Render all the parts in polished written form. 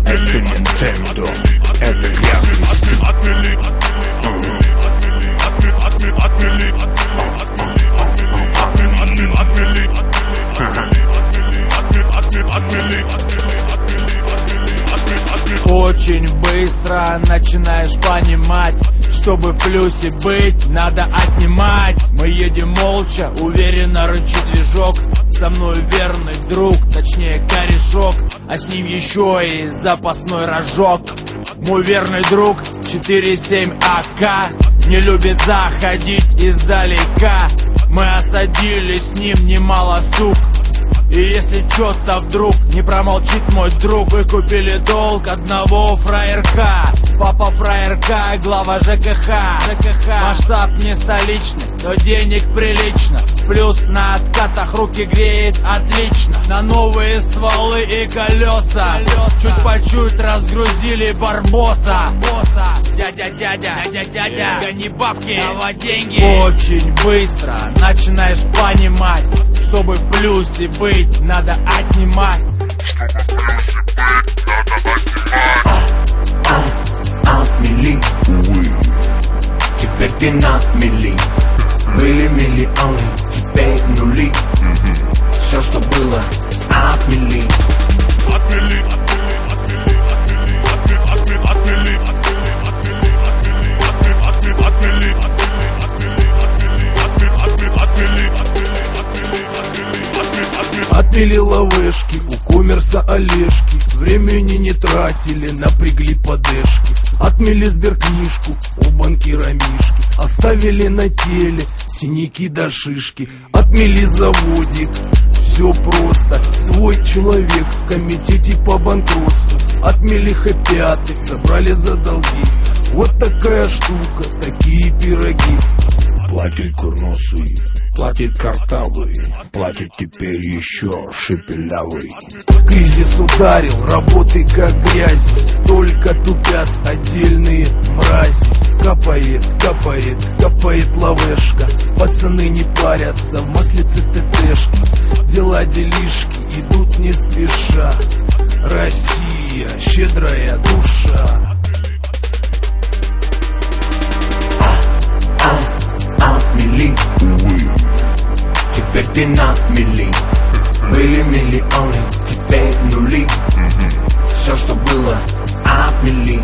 Это Nintendo, это грязный стиль. Очень быстро начинаешь понимать, чтобы в плюсе быть, надо отнимать. Мы едем молча, уверенно рычит движок. Со мной верный друг, точнее корешок, а с ним еще и запасной рожок. Мой верный друг 4.7 АК не любит заходить издалека. Мы осадили с ним немало сук. И если чё-то вдруг не промолчит мой друг, вы купили долг одного фраерка. Папа фраерка, глава ЖКХ. Масштаб не столичный, но денег прилично. Плюс на откатах руки греет отлично. На новые стволы и колеса чуть по чуть разгрузили барбоса. Дядя, гони бабки, давай деньги. Очень быстро начинаешь понимать, чтобы в плюсе быть, надо отнимать. Отмели, увы, теперь ты на мели. Были миллионы, теперь нули. Все, что было, отмели. Отмели лавешки, у коммерса Олежки. Времени не тратили, напрягли подешки. Отмели сберкнижку, у банкира Мишки. Оставили на теле синяки до шишки. Отмели заводик, все просто. Свой человек в комитете по банкротству. Отмели хэппи-аты, забрали за долги. Вот такая штука, такие пироги. Платит курносый, платит картавый, платит теперь еще шепелявый. Кризис ударил, работы как грязь, только тупят отдельные мрази. Капает лавешка, пацаны не парятся, в маслице ТТшки. Дела делишки идут не спеша, Россия, щедрая душа. Отмели, увы, теперь ты на мели. Были миллионы, теперь нули. Все, что было, отмели.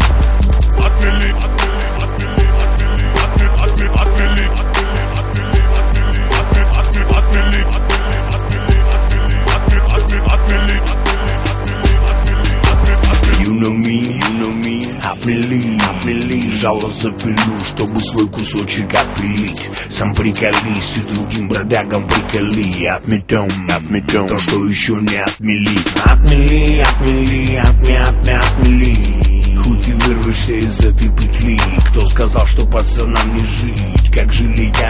You know me, отмели. Жало запилю, чтобы свой кусочек отпилить. Сам приколись и другим бродягам приколи. Отметем то, что еще не отмели. Отмели. Хоть и вырвешься из этой петли. Кто сказал, что пацанам не жить, как жили я?